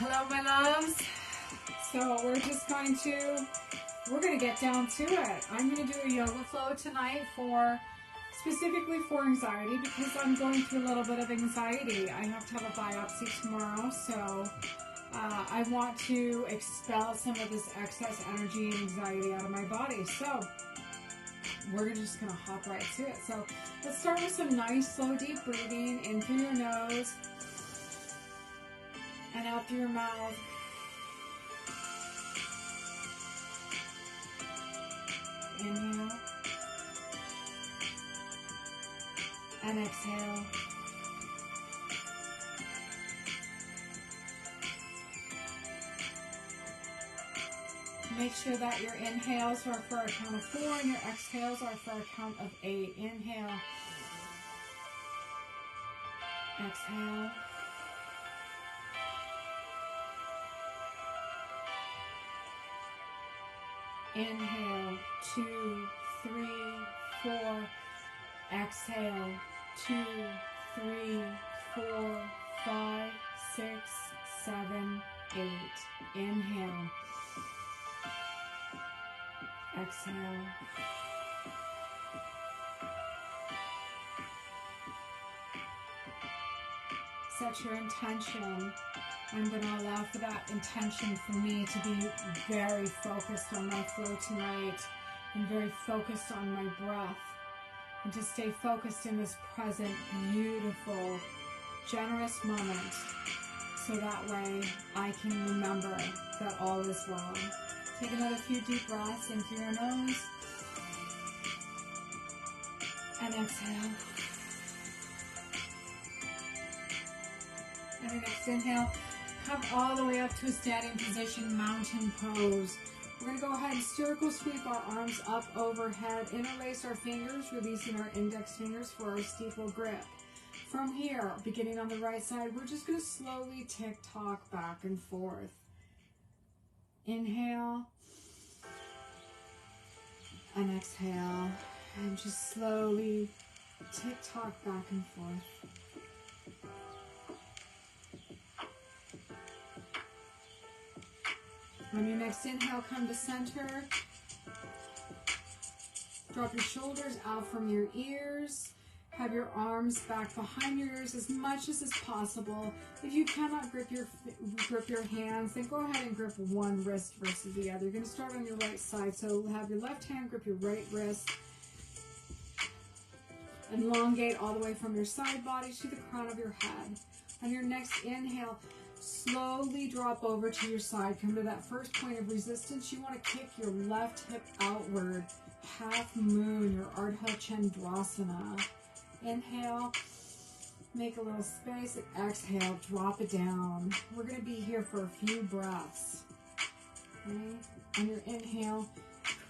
Hello, my loves. So we're going to get down to it. I'm going to do a yoga flow tonight specifically for anxiety, because I'm going through a little bit of anxiety. I have to have a biopsy tomorrow, so I want to expel some of this excess energy and anxiety out of my body. So we're just going to hop right to it. So let's start with some nice, slow, deep breathing in through your nose and out through your mouth. Inhale and exhale. Make sure that your inhales are for a count of 4 and your exhales are for a count of 8. Inhale. Exhale. Inhale, 2, 3, 4. Exhale, 2, 3, 4, 5, 6, 7, 8. Inhale. Exhale. Set your intention. I'm going to allow for that intention for me to be very focused on my flow tonight and very focused on my breath, and to stay focused in this present, beautiful, generous moment, so that way I can remember that all is well. Take another few deep breaths in through your nose and exhale. And your next inhale, come all the way up to a standing position, mountain pose. We're going to go ahead and circle sweep our arms up overhead, interlace our fingers, releasing our index fingers for our steeple grip. From here, beginning on the right side, we're just going to slowly tick-tock back and forth. Inhale and exhale, and just slowly tick-tock back and forth. On your next inhale, come to center. Drop your shoulders out from your ears. Have your arms back behind your ears as much as is possible. If you cannot grip your hands, then go ahead and grip one wrist versus the other. You're going to start on your right side. So have your left hand grip your right wrist. Elongate all the way from your side body to the crown of your head. On your next inhale, slowly drop over to your side. Come to that first point of resistance. You want to kick your left hip outward. Half moon, your Ardha Chandrasana. Inhale, make a little space, and exhale, drop it down. We're going to be here for a few breaths. Okay? On your inhale,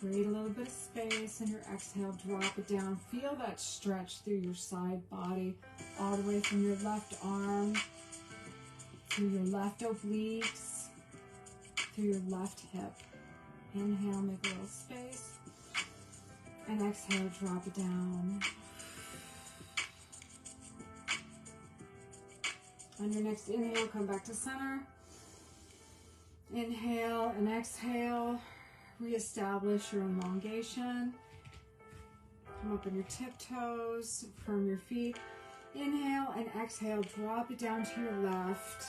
create a little bit of space, and your exhale, drop it down. Feel that stretch through your side body, all the way from your left arm, through your left obliques, through your left hip. Inhale, make a little space, and exhale, drop it down. On your next inhale, come back to center. Inhale and exhale. Reestablish your elongation. Come up on your tiptoes, firm your feet. Inhale and exhale, drop it down to your left.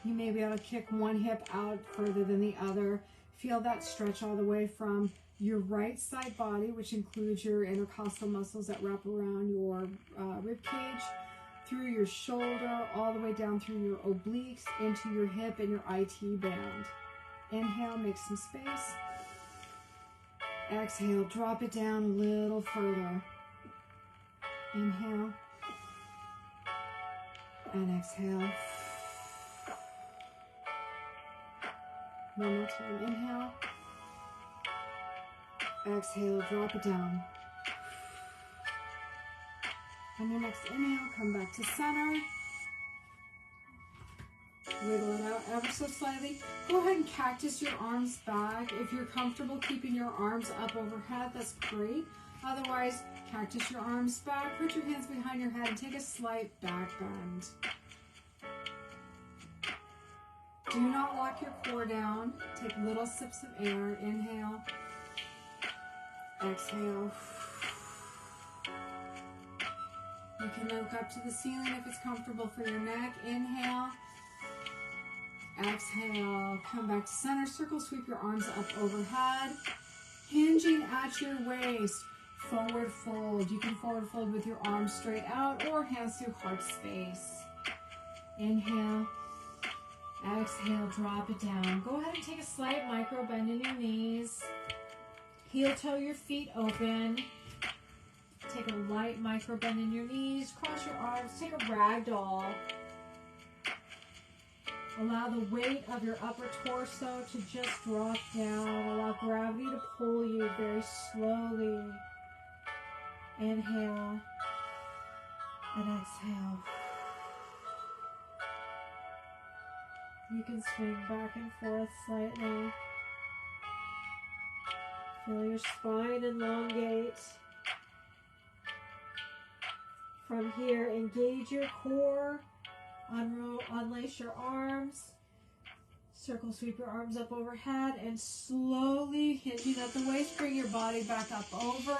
You may be able to kick one hip out further than the other. Feel that stretch all the way from your right side body, which includes your intercostal muscles that wrap around your rib cage, through your shoulder, all the way down through your obliques, into your hip and your IT band. Inhale, make some space. Exhale, drop it down a little further. Inhale and exhale. One more time. Inhale. Exhale, drop it down. On your next inhale, come back to center. Wiggle it out ever so slightly. Go ahead and cactus your arms back. If you're comfortable keeping your arms up overhead, that's great. Otherwise, cactus your arms back, put your hands behind your head, and take a slight back bend. Do not lock your core down. Take little sips of air. Inhale. Exhale. You can look up to the ceiling if it's comfortable for your neck. Inhale. Exhale. Come back to center. Circle sweep your arms up overhead. Hinging at your waist. Forward fold. You can forward fold with your arms straight out or hands through heart space. Inhale. Exhale. Drop it down. Go ahead and take a slight micro bend in your knees. Heel toe your feet open. Take a light micro bend in your knees. Cross your arms. Take a ragdoll. Allow the weight of your upper torso to just drop down. Allow gravity to pull you very slowly. Inhale and exhale. You can swing back and forth slightly. Feel your spine elongate. From here, engage your core. Unlace your arms. Circle sweep your arms up overhead and slowly hinging at the waist, bring your body back up over.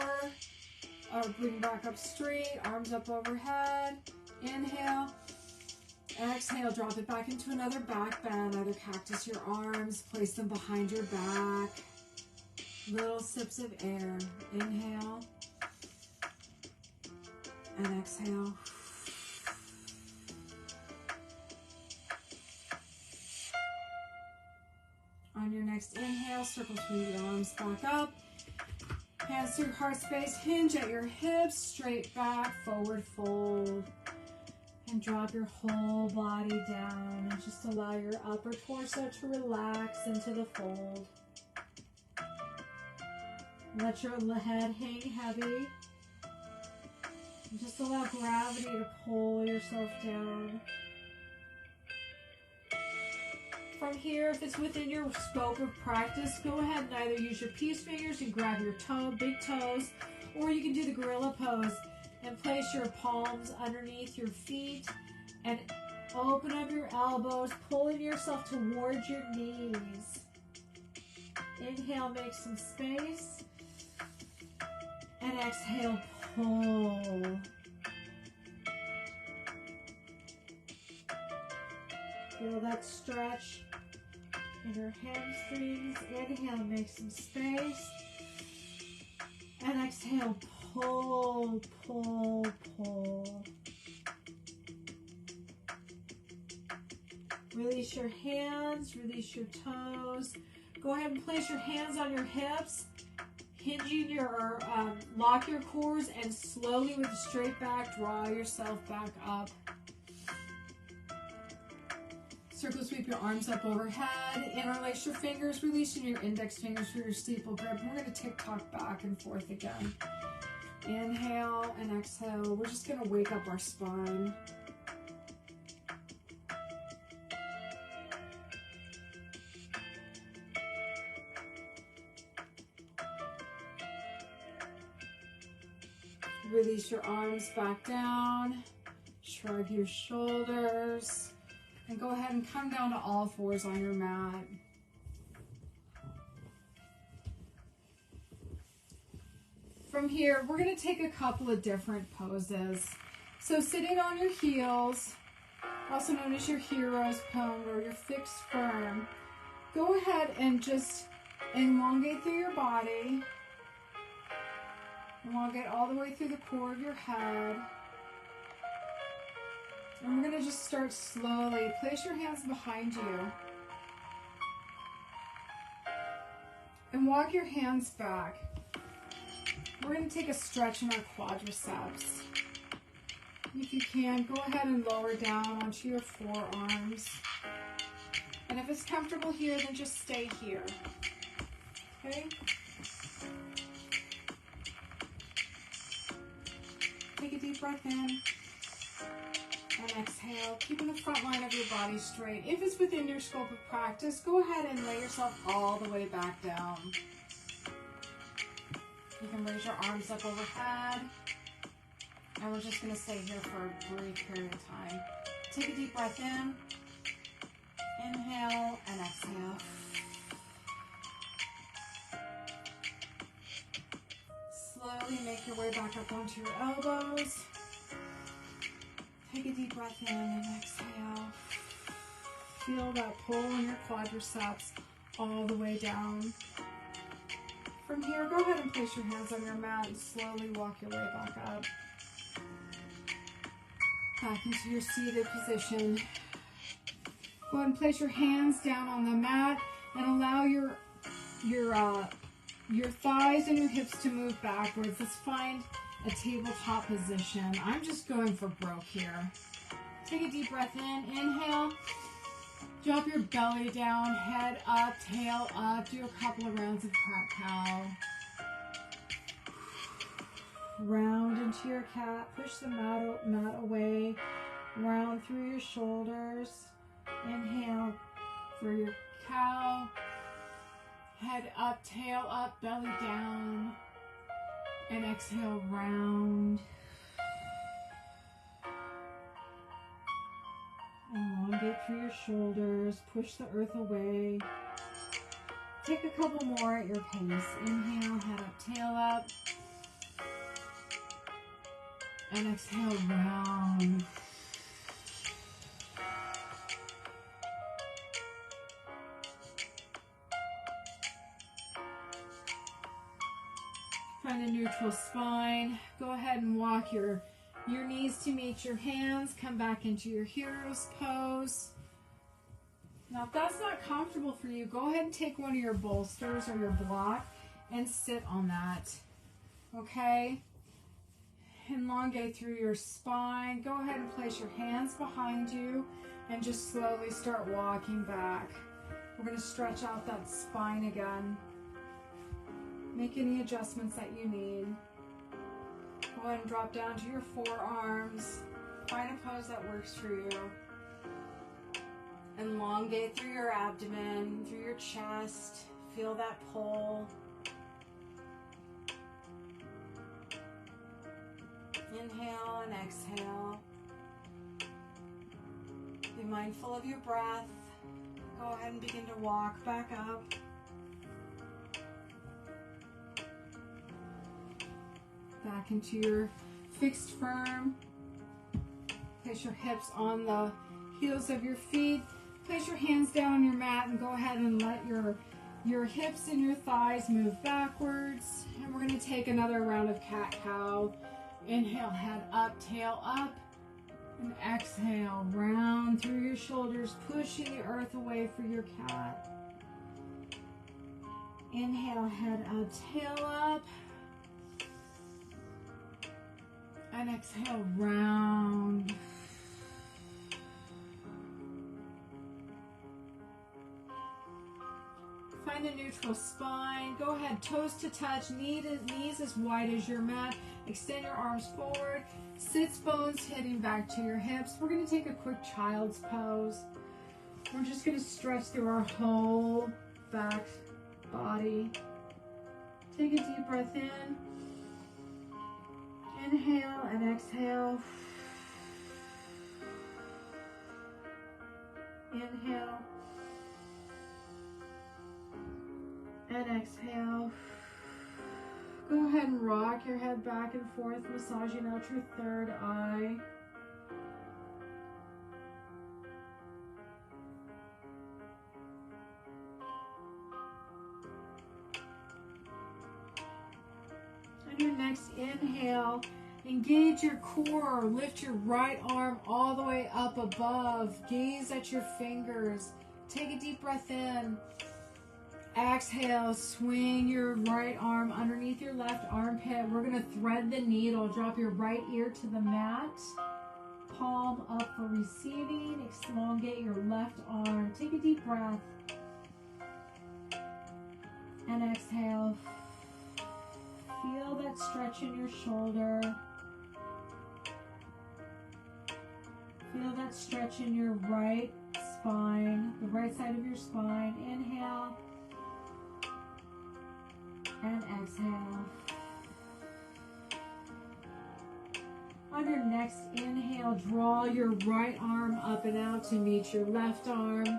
Or bring back up straight, arms up overhead. Inhale. Exhale, drop it back into another back bend. Either cactus your arms, place them behind your back. Little sips of air. Inhale. And exhale. On your next inhale, circle sweep your arms back up. Hands through heart space, hinge at your hips, straight back, forward fold. And drop your whole body down. And just allow your upper torso to relax into the fold. Let your head hang heavy. And just allow gravity to pull yourself down. From here, if it's within your scope of practice, go ahead and either use your peace fingers and grab your big toes, or you can do the gorilla pose and place your palms underneath your feet and open up your elbows, pulling yourself towards your knees. Inhale, make some space, and exhale, pull. Feel that stretch in your hamstrings. Inhale, make some space. And exhale, pull, pull, pull. Release your hands, release your toes. Go ahead and place your hands on your hips, hinging your, lock your cores, and slowly with a straight back, draw yourself back up. Circle sweep your arms up overhead, interlace your fingers, releasing your index fingers for your steeple grip. We're going to tick-tock back and forth again. Inhale and exhale. We're just going to wake up our spine. Release your arms back down. Shrug your shoulders. And go ahead and come down to all fours on your mat. From here, we're going to take a couple of different poses. So sitting on your heels, also known as your hero's pose or your fixed firm, go ahead and just elongate through your body. Elongate all the way through the core of your head. And we're going to just start slowly. Place your hands behind you. And walk your hands back. We're going to take a stretch in our quadriceps. If you can, go ahead and lower down onto your forearms. And if it's comfortable here, then just stay here. Okay? Take a deep breath in. And exhale, keeping the front line of your body straight. If it's within your scope of practice, go ahead and lay yourself all the way back down. You can raise your arms up overhead. And we're just going to stay here for a brief period of time. Take a deep breath in. Inhale and exhale. Slowly make your way back up onto your elbows. Take a deep breath in and exhale. Feel that pull in your quadriceps all the way down. From here, go ahead and place your hands on your mat and slowly walk your way back up. Back into your seated position. Go ahead and place your hands down on the mat and allow your thighs and your hips to move backwards. Let's find a tabletop position. I'm just going for broke here. Take a deep breath in. Inhale. Drop your belly down, head up, tail up. Do a couple of rounds of cat-cow. Round into your cat. Push the mat away. Round through your shoulders. Inhale for your cow. Head up, tail up, belly down. And exhale, round. Elongate through your shoulders. Push the earth away. Take a couple more at your pace. Inhale, head up, tail up. And exhale, round. Find a neutral spine. Go ahead and walk your knees to meet your hands. Come back into your hero's pose. Now, if that's not comfortable for you, go ahead and take one of your bolsters or your block and sit on that. Okay? Elongate through your spine. Go ahead and place your hands behind you and just slowly start walking back. We're going to stretch out that spine again. Make any adjustments that you need. Go ahead and drop down to your forearms. Find a pose that works for you. Elongate through your abdomen, through your chest. Feel that pull. Inhale and exhale. Be mindful of your breath. Go ahead and begin to walk back up. Back into your fixed firm. Place your hips on the heels of your feet. Place your hands down on your mat and go ahead and let your hips and your thighs move backwards. And we're going to take another round of cat-cow. Inhale, head up, tail up. And exhale, round through your shoulders, pushing the earth away for your cat. Inhale, head up, tail up. And exhale, round. Find a neutral spine. Go ahead, toes to touch, knees as wide as your mat. Extend your arms forward. Sits bones hitting back to your hips. We're going to take a quick child's pose. We're just going to stretch through our whole back body. Take a deep breath in. Inhale and exhale. Inhale and exhale. Go ahead and rock your head back and forth, massaging out your third eye. On your next inhale, engage your core. Lift your right arm all the way up above. Gaze at your fingers. Take a deep breath in. Exhale, swing your right arm underneath your left armpit. We're going to thread the needle. Drop your right ear to the mat. Palm up for receiving. Elongate your left arm. Take a deep breath. And exhale. Feel that stretch in your shoulder. Feel that stretch in your right spine, the right side of your spine. Inhale. And exhale. On your next inhale, draw your right arm up and out to meet your left arm.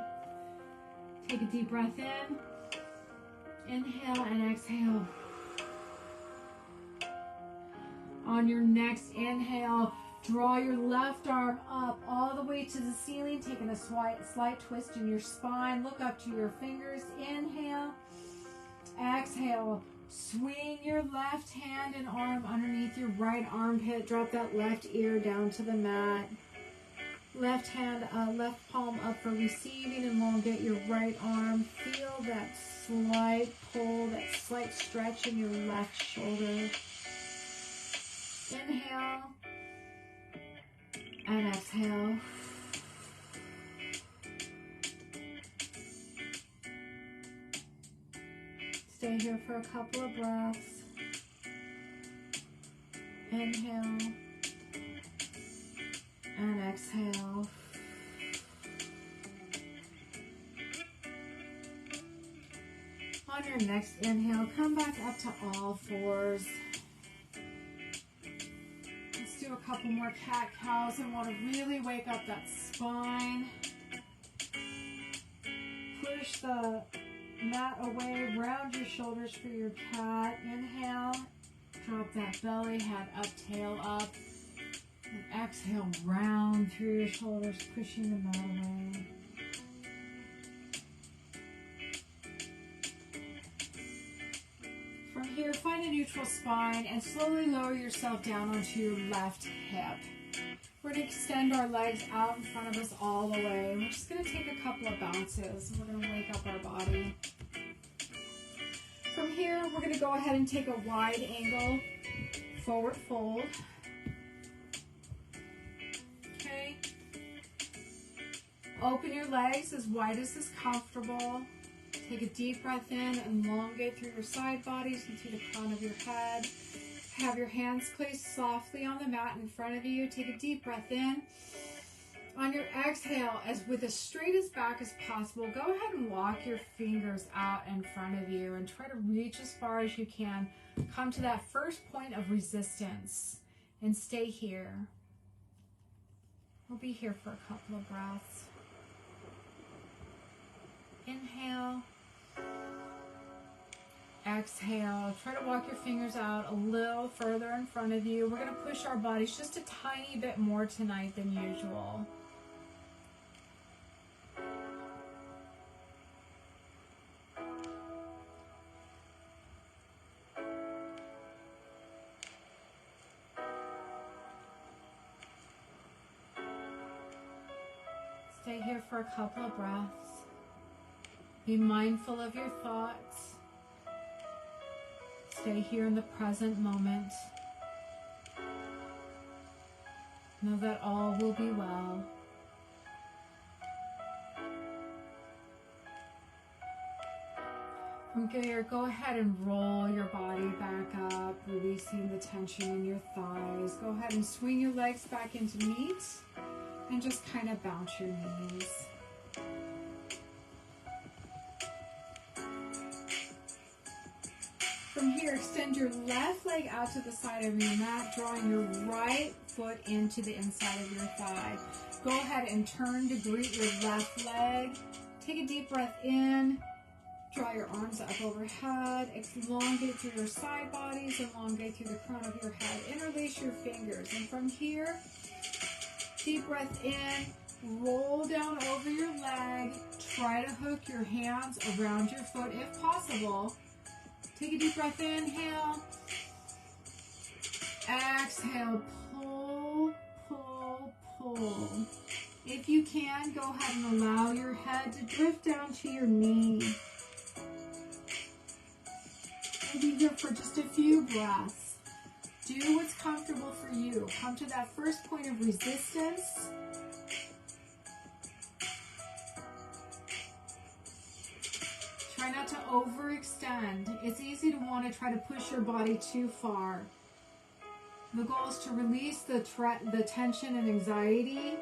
Take a deep breath in. Inhale and exhale. On your next inhale, draw your left arm up all the way to the ceiling, taking a slight twist in your spine. Look up to your fingers. Inhale. Exhale. Swing your left hand and arm underneath your right armpit. Drop that left ear down to the mat. Left hand, left palm up for receiving. Elongate your right arm. Feel that slight pull, that slight stretch in your left shoulder. Inhale and exhale. Stay here for a couple of breaths. Inhale and exhale. On your next inhale, come back up to all fours. Let's do a couple more cat-cows. I want to really wake up that spine. Push the mat away, round your shoulders for your cat. Inhale, drop that belly, head up, tail up. And exhale, round through your shoulders, pushing the mat away. From here, find a neutral spine and slowly lower yourself down onto your left hip. We're going to extend our legs out in front of us all the way. We're just going to take a couple of bounces. We're going to wake up our body. From here, we're going to go ahead and take a wide angle forward fold. Okay. Open your legs as wide as is comfortable. Take a deep breath in and elongate through your side bodies and through the crown of your head. Have your hands placed softly on the mat in front of you. Take a deep breath in. On your exhale, with as straight as back as possible, go ahead and walk your fingers out in front of you and try to reach as far as you can. Come to that first point of resistance and stay here. We'll be here for a couple of breaths. Inhale. Exhale. Try to walk your fingers out a little further in front of you. We're going to push our bodies just a tiny bit more tonight than usual. Stay here for a couple of breaths. Be mindful of your thoughts. Stay here in the present moment. Know that all will be well. From here, go ahead and roll your body back up, releasing the tension in your thighs. Go ahead and swing your legs back into meet and just kind of bounce your knees. From here, extend your left leg out to the side of your mat, drawing your right foot into the inside of your thigh. Go ahead and turn to greet your left leg. Take a deep breath in. Draw your arms up overhead. Elongate through your side bodies. Elongate through the crown of your head. Interlace your fingers. And from here, deep breath in. Roll down over your leg. Try to hook your hands around your foot if possible. Take a deep breath, inhale, exhale, pull, pull, pull. If you can, go ahead and allow your head to drift down to your knee. And be here for just a few breaths. Do what's comfortable for you. Come to that first point of resistance. Try not to overextend. It's easy to want to try to push your body too far. The goal is to release the tension and anxiety,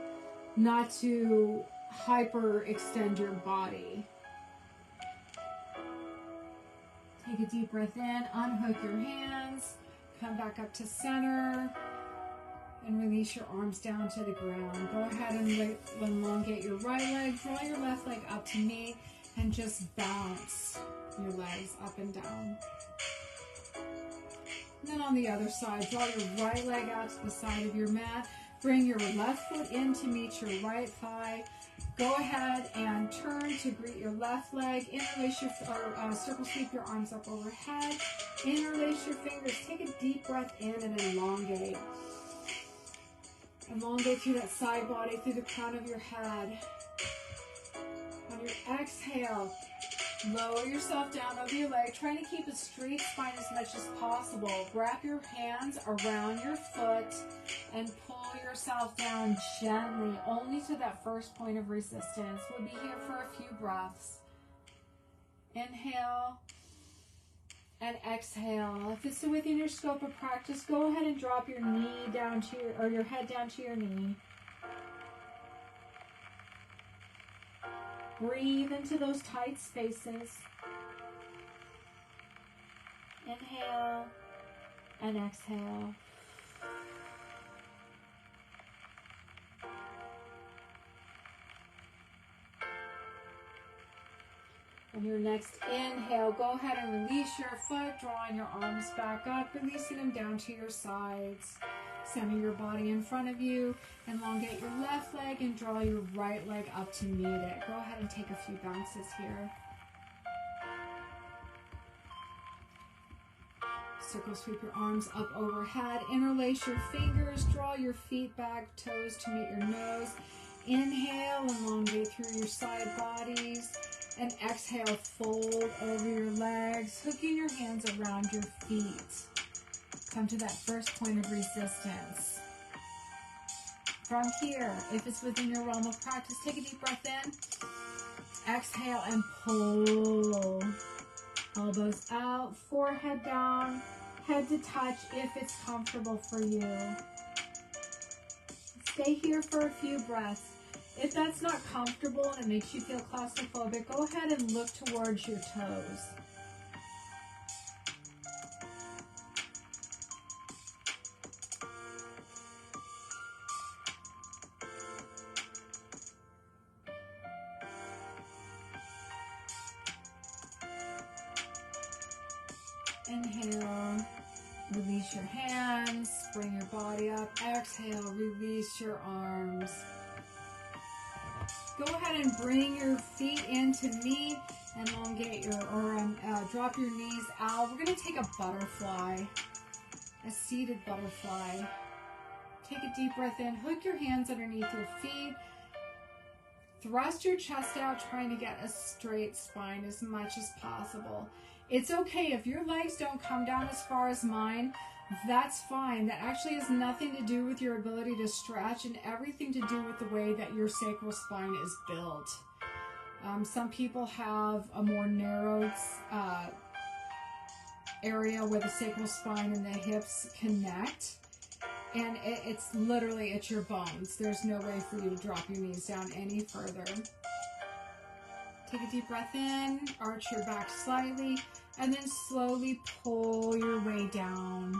not to hyperextend your body. Take a deep breath in, unhook your hands, come back up to center, and release your arms down to the ground. Go ahead and elongate your right leg, draw your left leg up to meet. and just bounce your legs up and down. And then on the other side, draw your right leg out to the side of your mat. Bring your left foot in to meet your right thigh. Go ahead and turn to greet your left leg. Interlace your, circle sweep your arms up overhead. Interlace your fingers. Take a deep breath in and elongate. Elongate through that side body, through the crown of your head. On your exhale, lower yourself down over your leg, trying to keep a straight spine as much as possible. Wrap your hands around your foot and pull yourself down gently, only to that first point of resistance. We'll be here for a few breaths. Inhale and exhale. If it's within your scope of practice, go ahead and drop your knee down to your head down to your knee. Breathe into those tight spaces. Inhale and exhale. On your next inhale, go ahead and release your foot, drawing your arms back up, releasing them down to your sides. Center your body in front of you, elongate your left leg and draw your right leg up to meet it. Go ahead and take a few bounces here. Circle sweep your arms up overhead, interlace your fingers, draw your feet back, toes to meet your nose. Inhale, elongate through your side bodies, and exhale, fold over your legs, hooking your hands around your feet. Come to that first point of resistance. From here, if it's within your realm of practice, take a deep breath in. Exhale and pull. Elbows out, forehead down, head to touch if it's comfortable for you. Stay here for a few breaths. If that's not comfortable and it makes you feel claustrophobic, go ahead and look towards your toes. Inhale, release your hands, bring your body up. Exhale, release your arms. Go ahead and bring your feet in to meet, elongate your, drop your knees out. We're going to take a butterfly, a seated butterfly. Take a deep breath in, hook your hands underneath your feet. Thrust your chest out, trying to get a straight spine as much as possible. It's okay if your legs don't come down as far as mine. That's fine. That actually has nothing to do with your ability to stretch and everything to do with the way that your sacral spine is built. Some people have a more narrowed area where the sacral spine and the hips connect. And it's literally at your bones. There's no way for you to drop your knees down any further. Take a deep breath in, arch your back slightly, and then slowly pull your way down.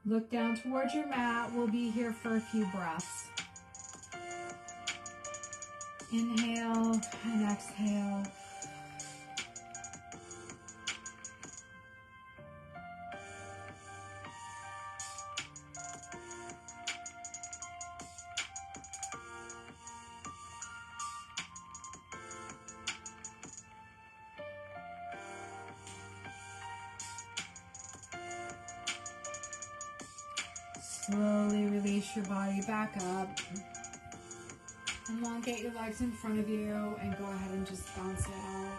Look down towards your mat. We'll be here for a few breaths. Inhale and exhale. Slowly release your body back up. Elongate your legs in front of you and go ahead and just bounce it out.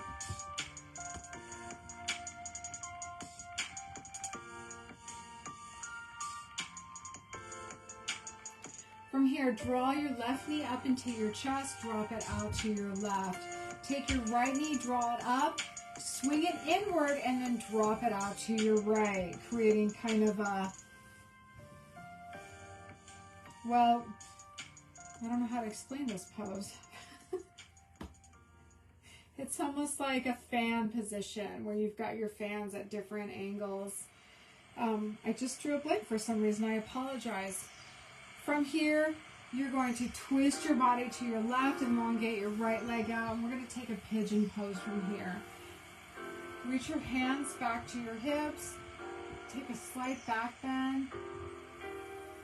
From here, draw your left knee up into your chest, drop it out to your left. Take your right knee, draw it up, swing it inward, and then drop it out to your right, creating kind of a, well, I don't know how to explain this pose. It's almost like a fan position where you've got your fans at different angles. I just drew a blank for some reason. I apologize. From here, You're going to twist your body to your left, elongate your right leg out, and we're going to take a pigeon pose from here. Reach your hands back to your hips, take a slight back bend,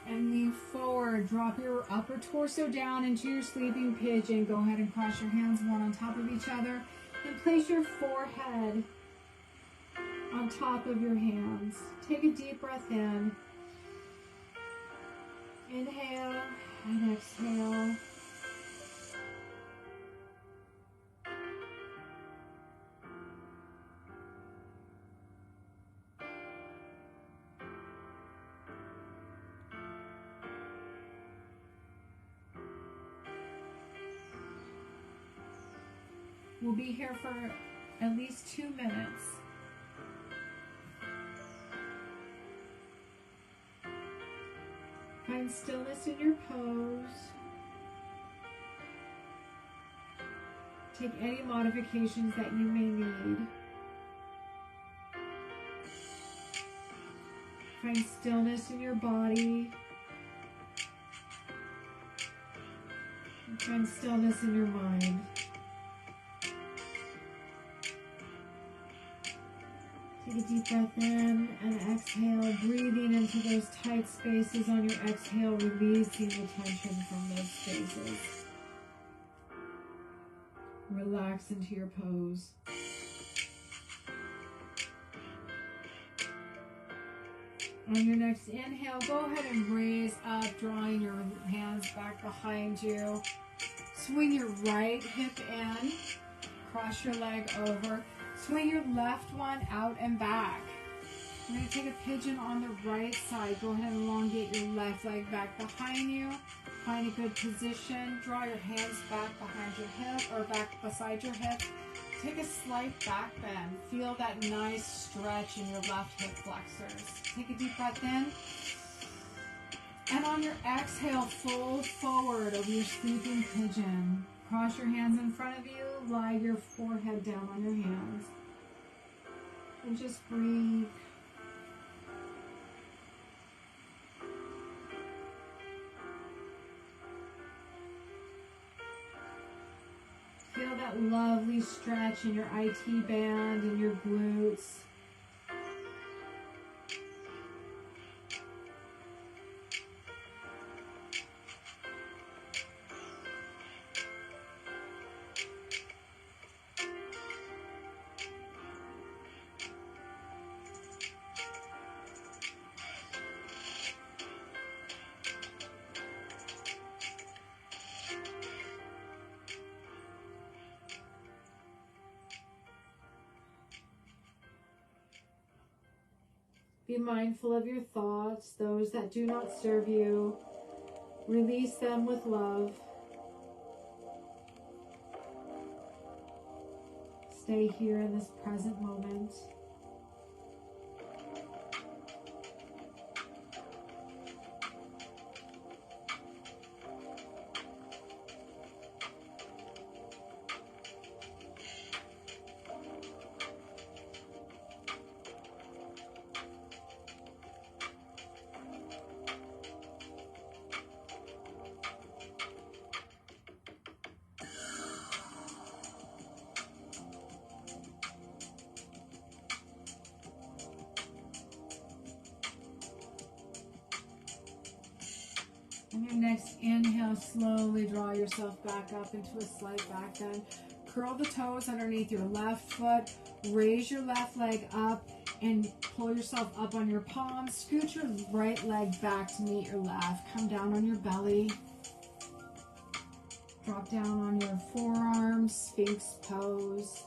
and lean forward. Drop your upper torso down into your sleeping pigeon. Go ahead and cross your hands one on top of each other, and place your forehead on top of your hands. Take a deep breath in. Inhale and exhale. We'll be here for at least 2 minutes. Find stillness in your pose. Take any modifications that you may need. Find stillness in your body. And find stillness in your mind. Take a deep breath in and exhale, breathing into those tight spaces on your exhale, releasing the tension from those spaces. Relax into your pose. On your next inhale, go ahead and raise up, drawing your hands back behind you. Swing your right hip in, cross your leg over. Swing your left one out and back. We're going to take a pigeon on the right side. Go ahead and elongate your left leg back behind you. Find a good position. Draw your hands back behind your hip or back beside your hip. Take a slight back bend. Feel that nice stretch in your left hip flexors. Take a deep breath in. And on your exhale, fold forward over your sleeping pigeon. Cross your hands in front of you. Lie your forehead down on your hands. And just breathe. Feel that lovely stretch in your IT band and your glutes. Be mindful of your thoughts, those that do not serve you. Release them with love. Stay here in this present moment. On your next inhale, slowly draw yourself back up into a slight back bend. Curl the toes underneath your left foot. Raise your left leg up and pull yourself up on your palms. Scoot your right leg back to meet your left. Come down on your belly. Drop down on your forearms, Sphinx pose.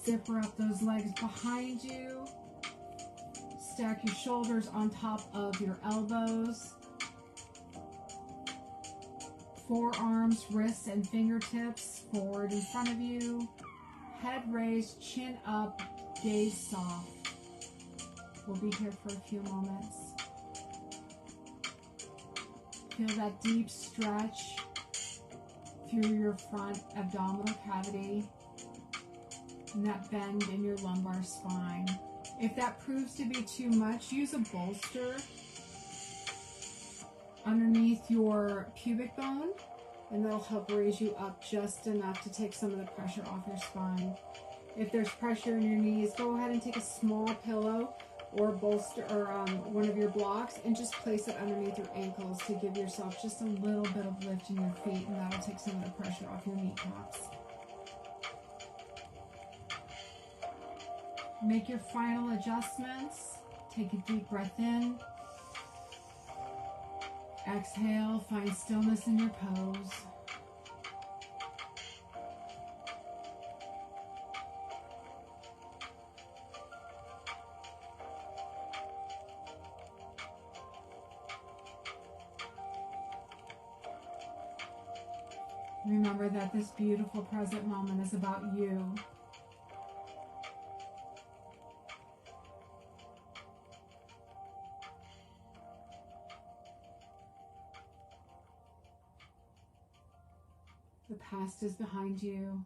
Zipper up those legs behind you. Stack your shoulders on top of your elbows. Forearms, wrists, and fingertips forward in front of you. Head raised, chin up, gaze soft. We'll be here for a few moments. Feel that deep stretch through your front abdominal cavity and that bend in your lumbar spine. If that proves to be too much, use a bolster underneath your pubic bone, and that'll help raise you up just enough to take some of the pressure off your spine. If there's pressure in your knees, go ahead and take a small pillow or bolster or one of your blocks and just place it underneath your ankles to give yourself just a little bit of lift in your feet, and that'll take some of the pressure off your kneecaps. Make your final adjustments. Take a deep breath in. Exhale, find stillness in your pose. Remember that this beautiful present moment is about you. The past is behind you.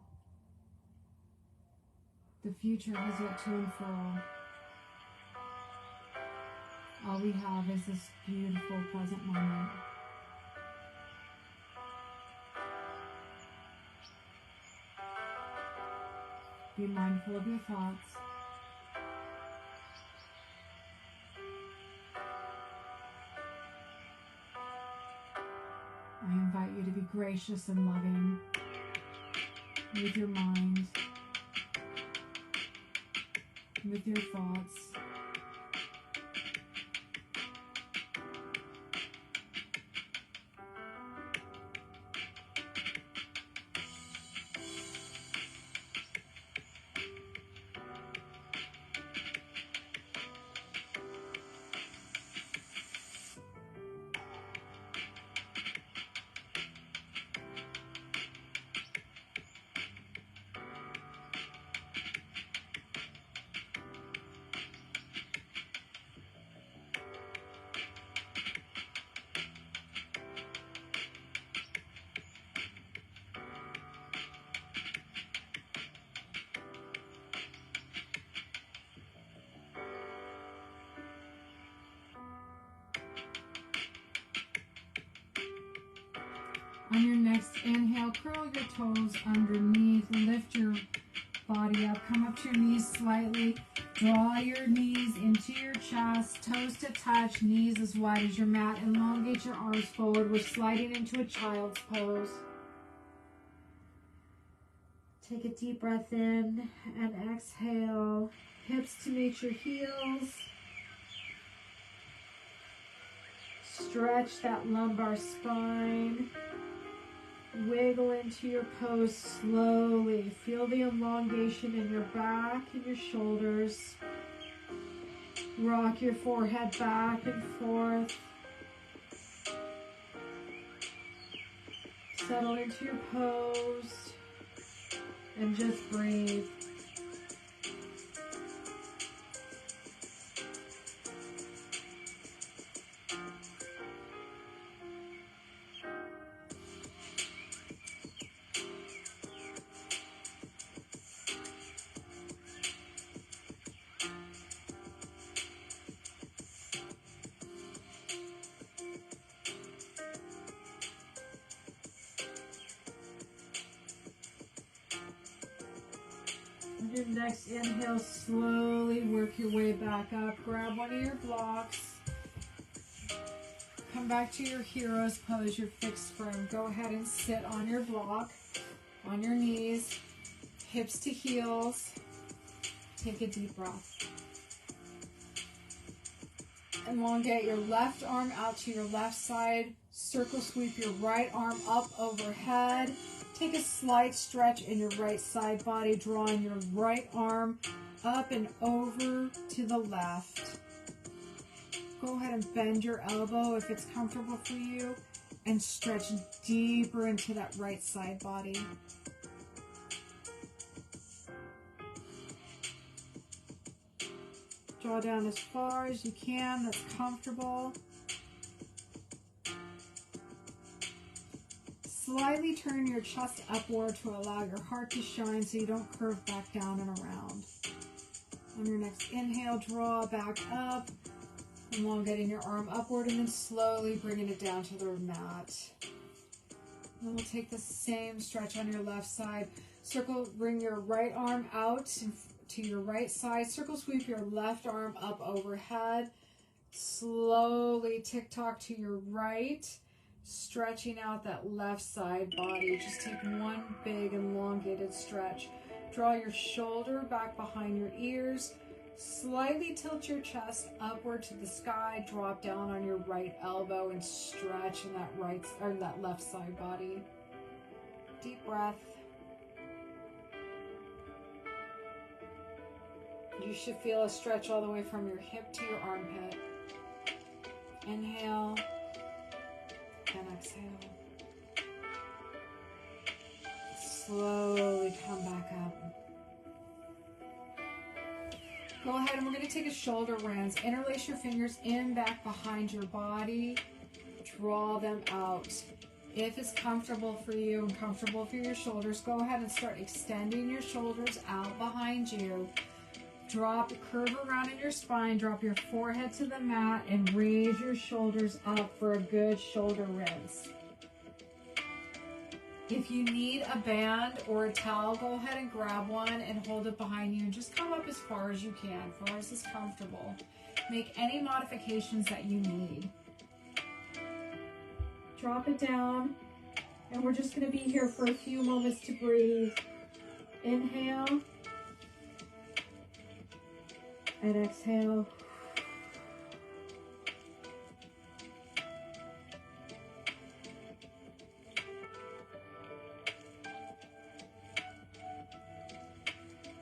The future has yet to unfold. All we have is this beautiful present moment. Be mindful of your thoughts. I invite you to be gracious and loving with your mind, with your thoughts. On your next inhale, curl your toes underneath, lift your body up, come up to your knees slightly, draw your knees into your chest, toes to touch, knees as wide as your mat, elongate your arms forward. We're sliding into a child's pose. Take a deep breath in and exhale, hips to meet your heels. Stretch that lumbar spine. Wiggle into your pose slowly. Feel the elongation in your back and your shoulders. Rock your forehead back and forth. Settle into your pose and just breathe. Your next inhale, slowly work your way back up. Grab one of your blocks. Come back to your hero's pose, your fixed firm. Go ahead and sit on your block, on your knees, hips to heels. Take a deep breath. Elongate your left arm out to your left side. Circle sweep your right arm up overhead. Take a slight stretch in your right side body, drawing your right arm up and over to the left. Go ahead and bend your elbow if it's comfortable for you and stretch deeper into that right side body. Draw down as far as you can, that's comfortable. Slightly turn your chest upward to allow your heart to shine so you don't curve back down and around. On your next inhale, draw back up. Elongating your arm upward and then slowly bringing it down to the mat. And then we'll take the same stretch on your left side. Circle, bring your right arm out to your right side. Circle sweep your left arm up overhead. Slowly tick-tock to your right, stretching out that left side body. Just take one big elongated stretch. Draw your shoulder back behind your ears. Slightly tilt your chest upward to the sky. Drop down on your right elbow and stretch in that right or that left side body. Deep breath. You should feel a stretch all the way from your hip to your armpit. Inhale and exhale. Slowly come back up. Go ahead and we're going to take a shoulder rinse. Interlace your fingers in back behind your body. Draw them out. If it's comfortable for you and comfortable for your shoulders, go ahead and start extending your shoulders out behind you. Drop, curve around in your spine, drop your forehead to the mat, and raise your shoulders up for a good shoulder rinse. If you need a band or a towel, go ahead and grab one and hold it behind you and just come up as far as you can, as far as is comfortable. Make any modifications that you need. Drop it down, and we're just going to be here for a few moments to breathe. Inhale. And exhale.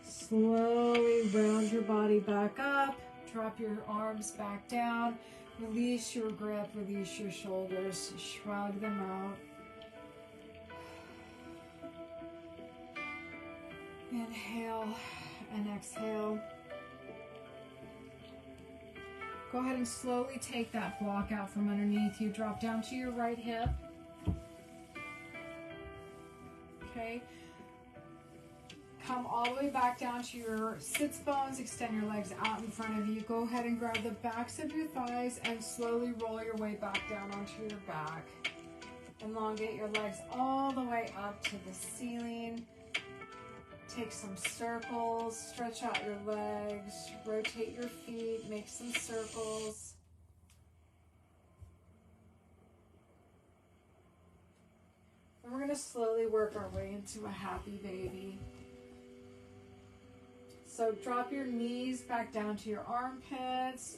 Slowly round your body back up. Drop your arms back down. Release your grip, release your shoulders. Shrug them out. Inhale and exhale. Go ahead and slowly take that block out from underneath you. Drop down to your right hip. Okay. Come all the way back down to your sits bones. Extend your legs out in front of you. Go ahead and grab the backs of your thighs and slowly roll your way back down onto your back. Elongate your legs all the way up to the ceiling. Take some circles, stretch out your legs, rotate your feet, make some circles. And we're going to slowly work our way into a happy baby. So drop your knees back down to your armpits,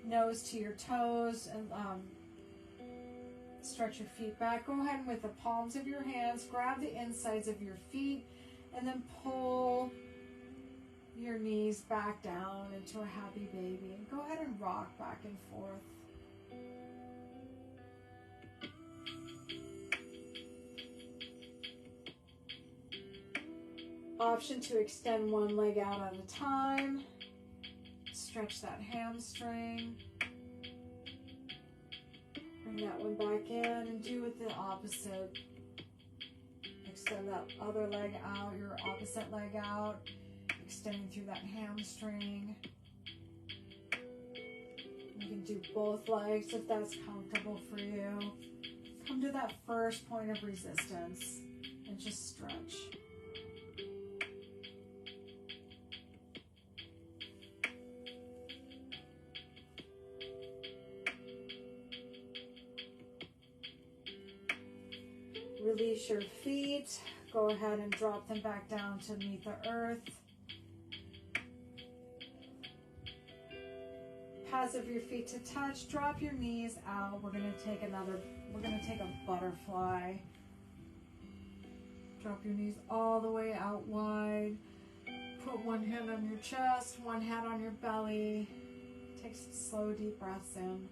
nose to your toes, and stretch your feet back. Go ahead and with the palms of your hands, grab the insides of your feet, and then pull your knees back down into a happy baby. And go ahead and rock back and forth. Option to extend one leg out at a time. Stretch that hamstring. Bring that one back in and do it the opposite. Extend that other leg out, your opposite leg out, extending through that hamstring. You can do both legs if that's comfortable for you. Come to that first point of resistance and just stretch. Release your feet. Go ahead and drop them back down to meet the earth. Pads of your feet to touch. Drop your knees out. We're going to take a butterfly. Drop your knees all the way out wide. Put one hand on your chest, one hand on your belly. Take some slow, deep breaths in.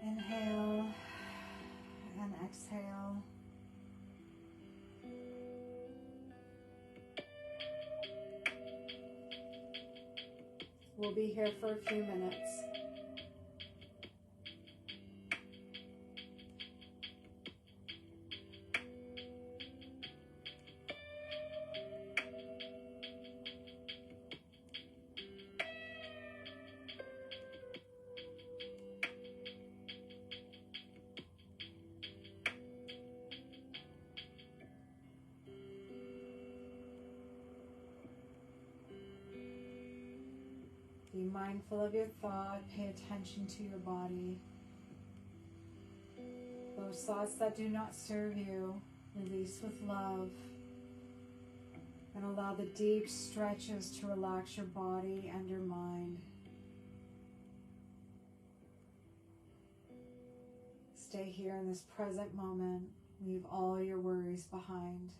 Inhale. And exhale. We'll be here for a few minutes. Be mindful of your thought. Pay attention to your body. Those thoughts that do not serve you, release with love. And allow the deep stretches to relax your body and your mind. Stay here in this present moment. Leave all your worries behind.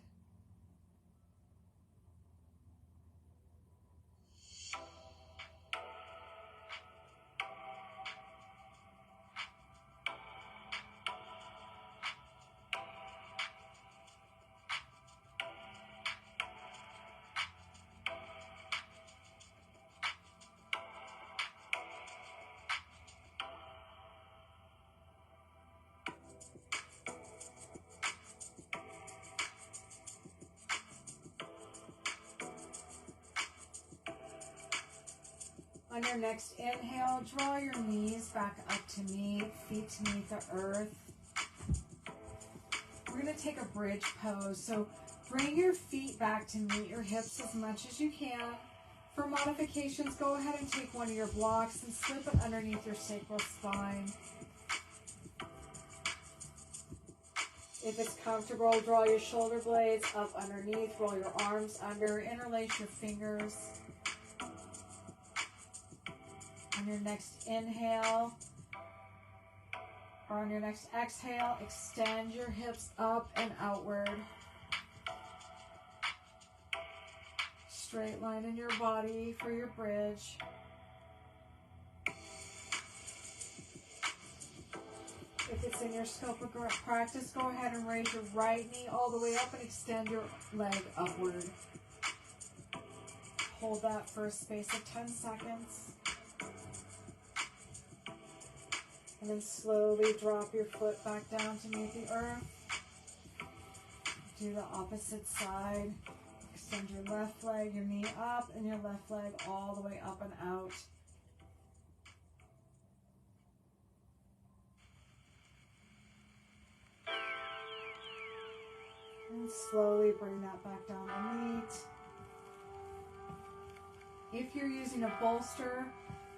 On your next inhale, draw your knees back up to meet, feet to meet the earth. We're going to take a bridge pose. So bring your feet back to meet your hips as much as you can. For modifications, go ahead and take one of your blocks and slip it underneath your sacral spine. If it's comfortable, draw your shoulder blades up underneath, roll your arms under, interlace your fingers. On your next inhale, or on your next exhale, extend your hips up and outward. Straight line in your body for your bridge. If it's in your scope of practice, go ahead and raise your right knee all the way up and extend your leg upward. Hold that for a space of 10 seconds. And then slowly drop your foot back down to meet the earth. Do the opposite side. Extend your left leg, your knee up, and your left leg all the way up and out. And slowly bring that back down to meet. If you're using a bolster,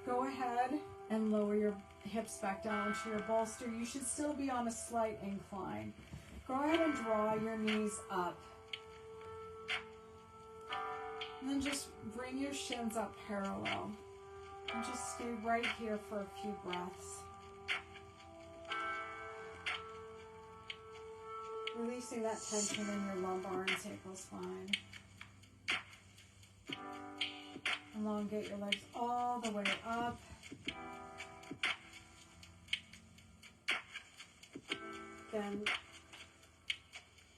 go ahead and lower your hips back down to your bolster. You should still be on a slight incline. Go ahead and draw your knees up. And then just bring your shins up parallel. And just stay right here for a few breaths. Releasing that tension in your lumbar and sacral spine. Elongate your legs all the way up. Again,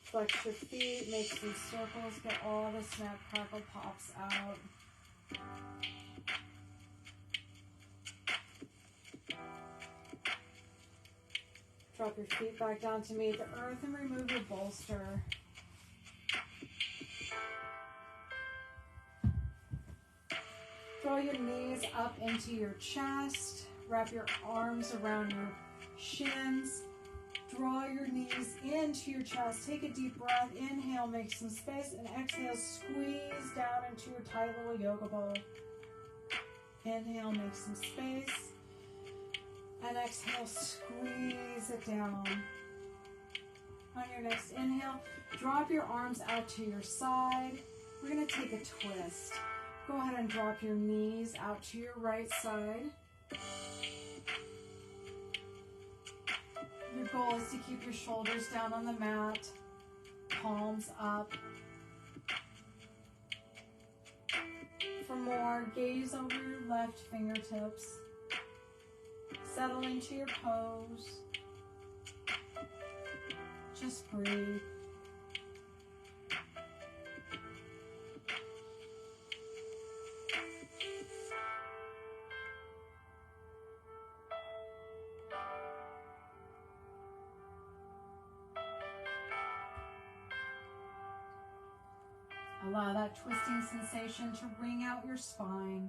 flex your feet, make some circles, get all the snap, crackle, pops out. Drop your feet back down to meet the earth and remove your bolster. Draw your knees up into your chest. Wrap your arms around your shins. Draw your knees into your chest. Take a deep breath. Inhale, make some space. And exhale, squeeze down into your tight little yoga ball. Inhale, make some space. And exhale, squeeze it down. On your next inhale, drop your arms out to your side. We're going to take a twist. Go ahead and drop your knees out to your right side. Your goal is to keep your shoulders down on the mat, palms up. For more, gaze over your left fingertips. Settle into your pose. Just breathe. Allow that twisting sensation to ring out your spine.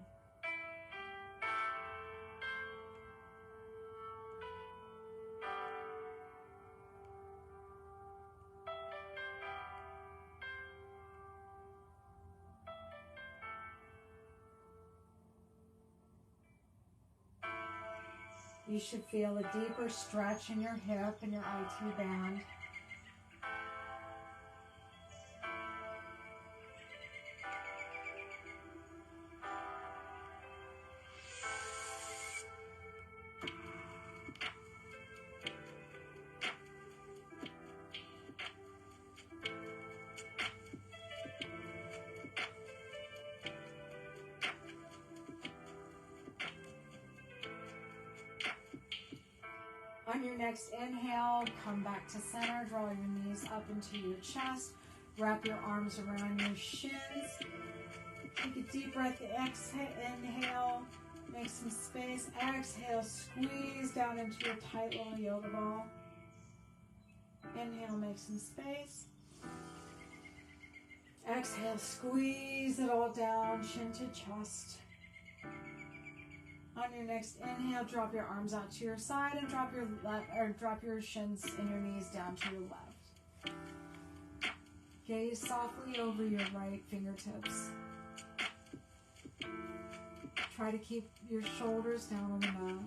You should feel a deeper stretch in your hip and your IT band. On your next inhale, come back to center, draw your knees up into your chest, wrap your arms around your shins. Take a deep breath, exhale, inhale, make some space, exhale, squeeze down into your tight little yoga ball. Inhale, make some space. Exhale, squeeze it all down, chin to chest. On your next inhale, drop your arms out to your side and drop your shins and your knees down to your left. Gaze softly over your right fingertips. Try to keep your shoulders down on the mat.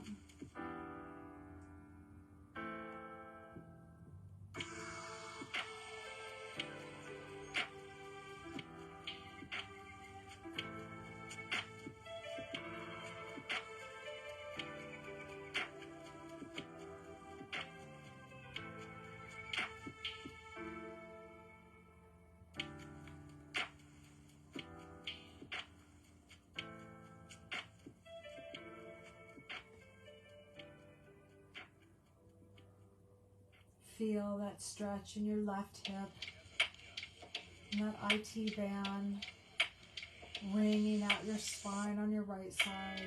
Feel that stretch in your left hip and that IT band wringing out your spine on your right side.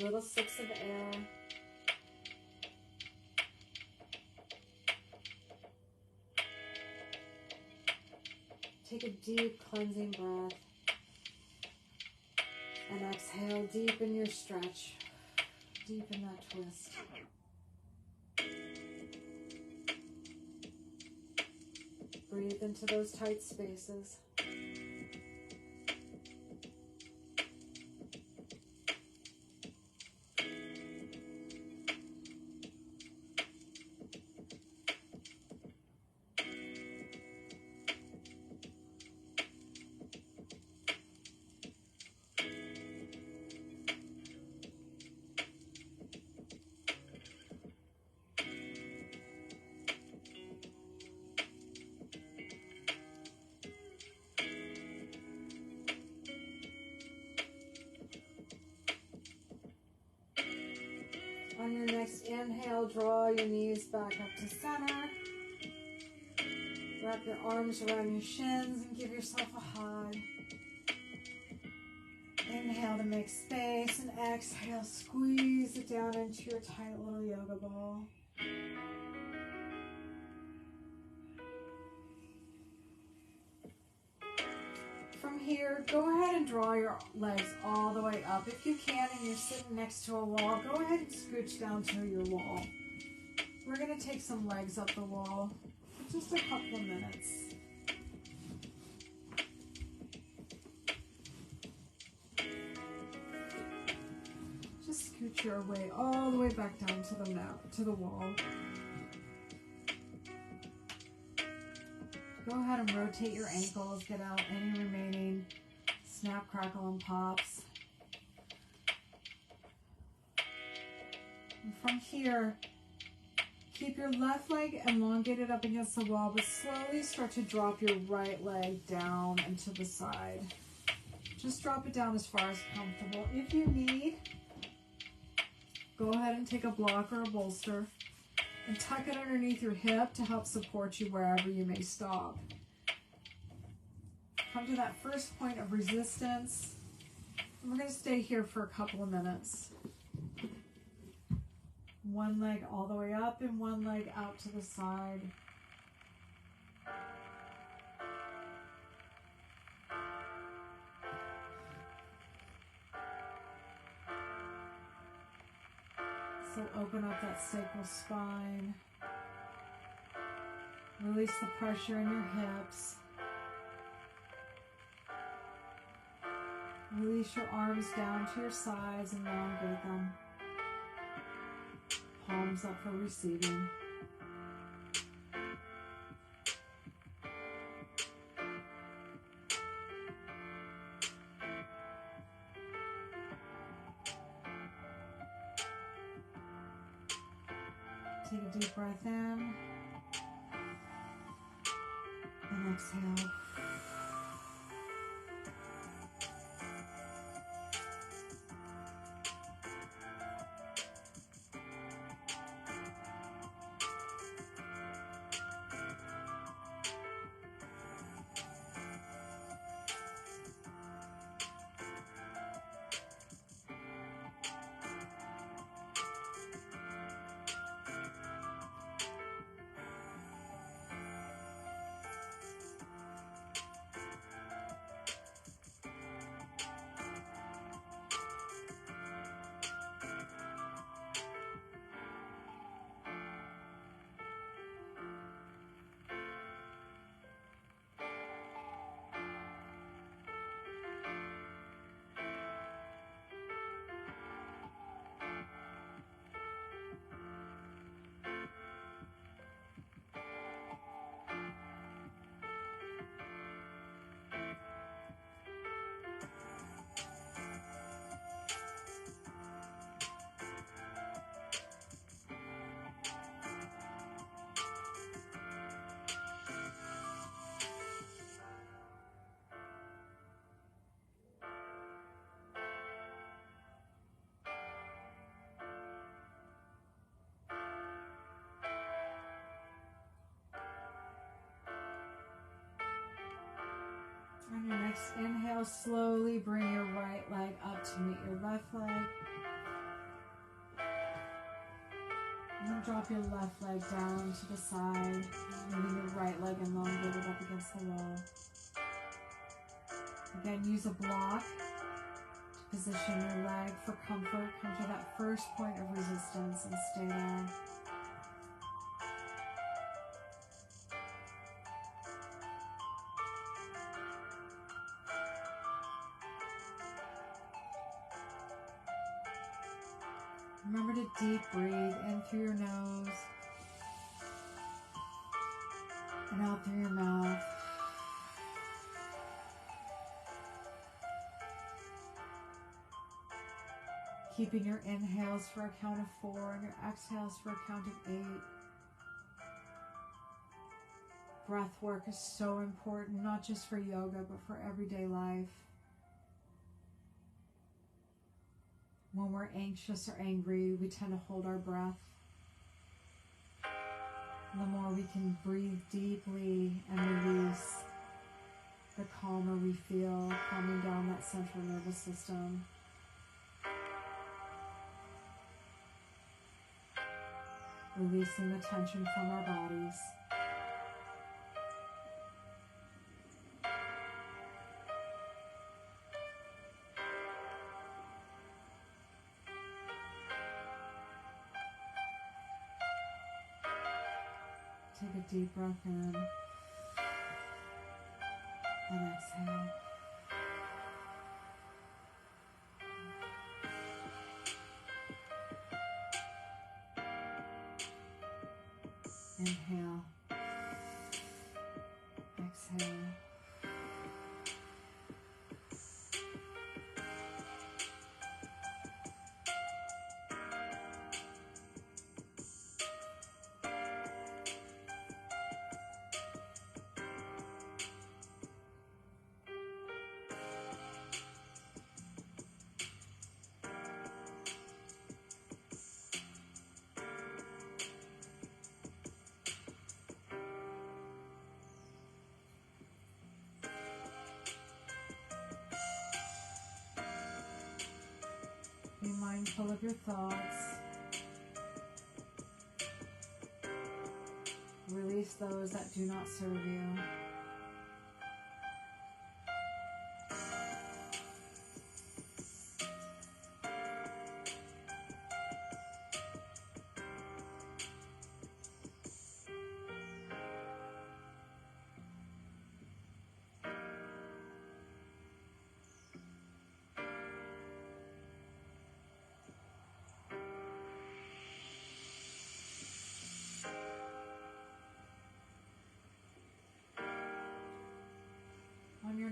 Little sips of air. Take a deep cleansing breath and exhale, deepen your stretch. Deepen that twist. Breathe into those tight spaces. On your next inhale, draw your knees back up to center. Wrap your arms around your shins and give yourself a hug. Inhale to make space and exhale, squeeze it down into your tight little yoga ball. From here, go ahead and draw your legs all the way up. If you can and you're sitting next to a wall, go ahead and scooch down to your wall. We're going to take some legs up the wall for just a couple of minutes. Just scoot your way all the way back down to the mat, to the wall. Go ahead and rotate your ankles, get out any remaining snap, crackle, and pops. And from here, keep your left leg elongated up against the wall, but slowly start to drop your right leg down and to the side. Just drop it down as far as comfortable. If you need, go ahead and take a block or a bolster and tuck it underneath your hip to help support you wherever you may stop. Come to that first point of resistance. And we're going to stay here for a couple of minutes. One leg all the way up and one leg out to the side. So open up that sacral spine. Release the pressure in your hips. Release your arms down to your sides and elongate them. Palms up for receiving. Take a deep breath in and exhale. On your next inhale, slowly bring your right leg up to meet your left leg. And then drop your left leg down to the side, leaving your right leg elongated up against the wall. Again, use a block to position your leg for comfort. Come to that first point of resistance and stay there. Remember to deep breathe in through your nose and out through your mouth. Keeping your inhales for a count of 4 and your exhales for a count of 8. Breath work is so important, not just for yoga, but for everyday life. When we're anxious or angry, we tend to hold our breath. The more we can breathe deeply and release, the calmer we feel, calming down that central nervous system. Releasing the tension from our bodies. Take a deep breath in and exhale. Inhale. Exhale. Be mindful of your thoughts. Release those that do not serve you.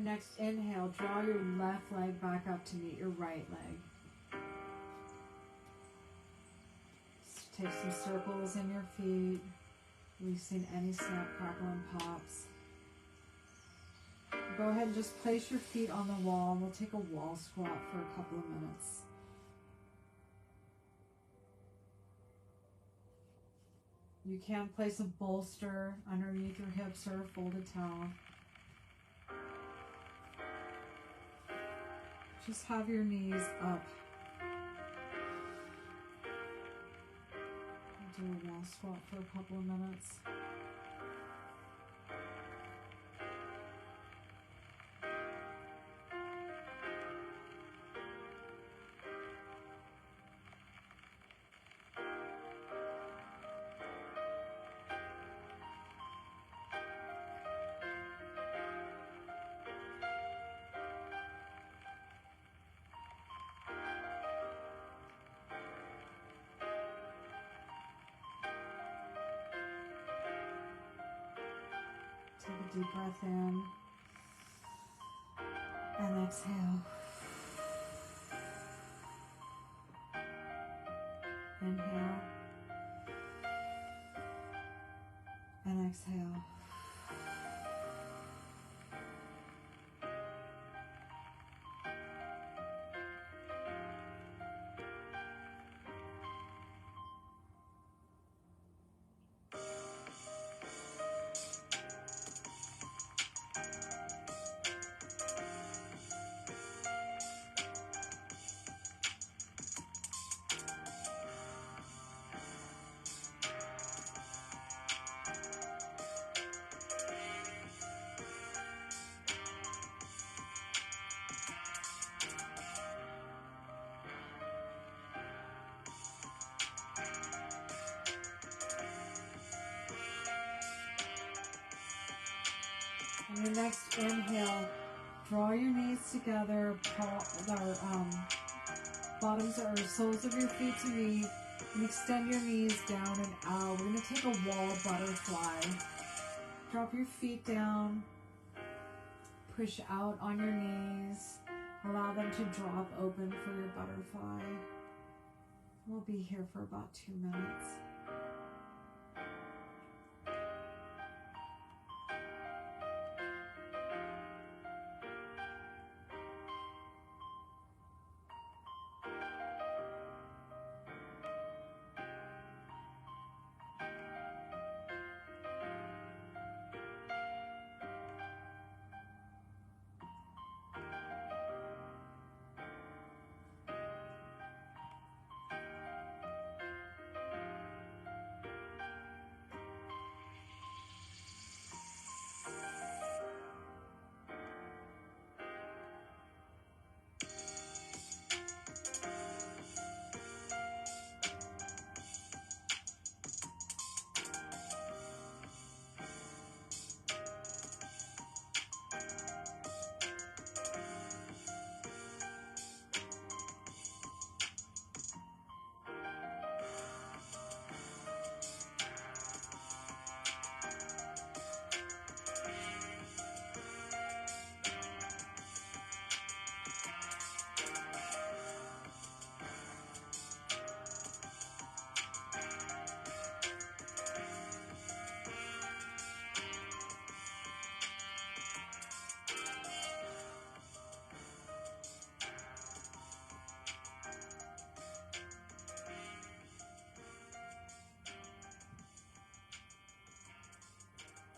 next inhale, draw your left leg back up to meet your right leg. Take some circles in your feet, releasing any snap, crackle, and pops. Go ahead and just place your feet on the wall. We'll take a wall squat for a couple of minutes. You can place a bolster underneath your hips or a folded towel. Just have your knees up. Do a wall squat for a couple of minutes. Take a deep breath in and exhale. Inhale and exhale. On your next inhale, draw your knees together, bottoms or soles of your feet to meet, and extend your knees down and out. We're going to take a wall butterfly. Drop your feet down, push out on your knees, allow them to drop open for your butterfly. We'll be here for about 2 minutes.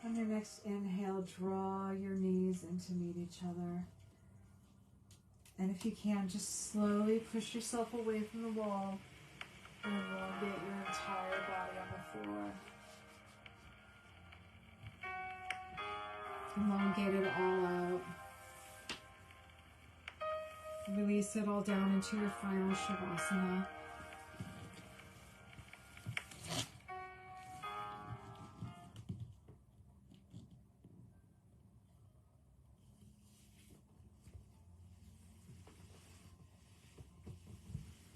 On your next inhale, draw your knees in to meet each other. And if you can, just slowly push yourself away from the wall and elongate your entire body on the floor. Elongate it all out. Release it all down into your final Shavasana.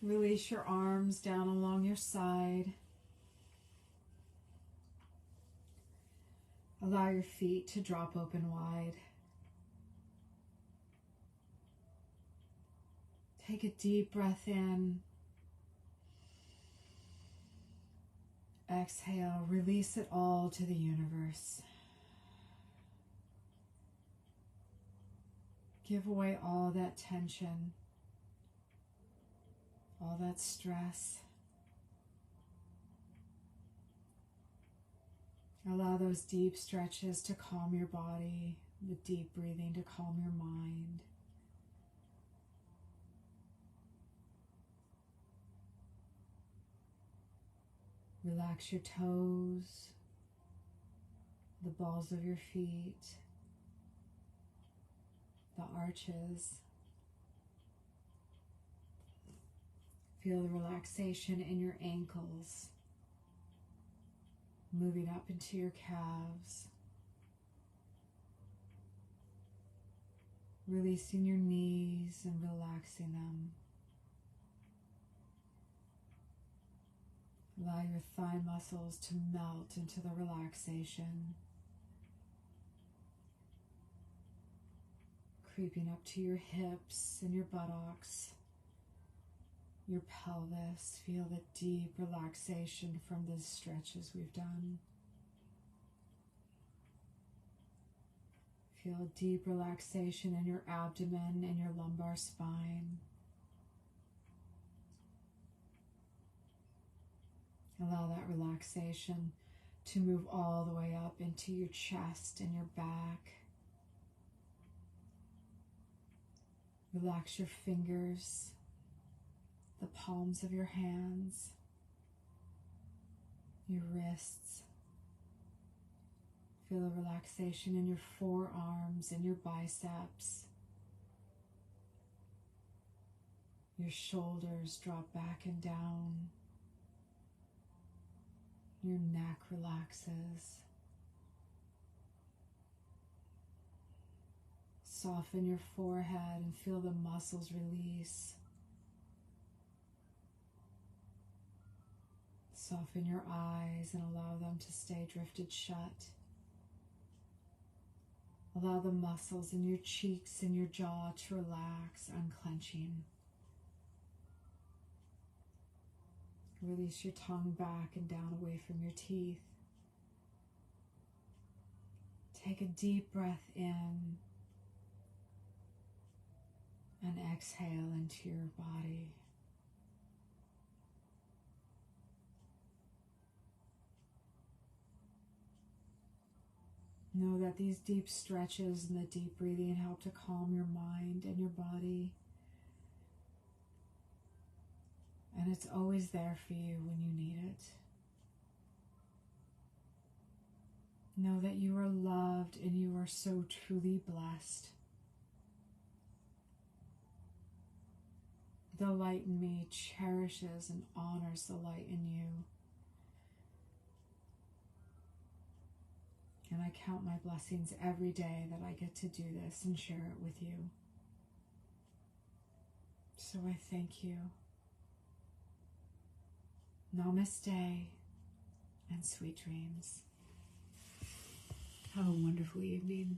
Release your arms down along your side. Allow your feet to drop open wide. Take a deep breath in. Exhale, release it all to the universe. Give away all that tension, all that stress. Allow those deep stretches to calm your body, the deep breathing to calm your mind. Relax your toes, the balls of your feet, the arches. Feel the relaxation in your ankles, moving up into your calves. Releasing your knees and relaxing them. Allow your thigh muscles to melt into the relaxation. Creeping up to your hips and your buttocks, your pelvis. Feel the deep relaxation from the stretches we've done. Feel a deep relaxation in your abdomen and your lumbar spine. Allow that relaxation to move all the way up into your chest and your back. Relax your fingers, the palms of your hands, your wrists. Feel a relaxation in your forearms and your biceps. Your shoulders drop back and down. Your neck relaxes. Soften your forehead and feel the muscles release. Soften your eyes and allow them to stay drifted shut. Allow the muscles in your cheeks and your jaw to relax, unclenching. Release your tongue back and down away from your teeth. Take a deep breath in and exhale into your body. Know that these deep stretches and the deep breathing help to calm your mind and your body. And it's always there for you when you need it. Know that you are loved and you are so truly blessed. The light in me cherishes and honors the light in you. And I count my blessings every day that I get to do this and share it with you. So I thank you. Namaste and sweet dreams. Have a wonderful evening.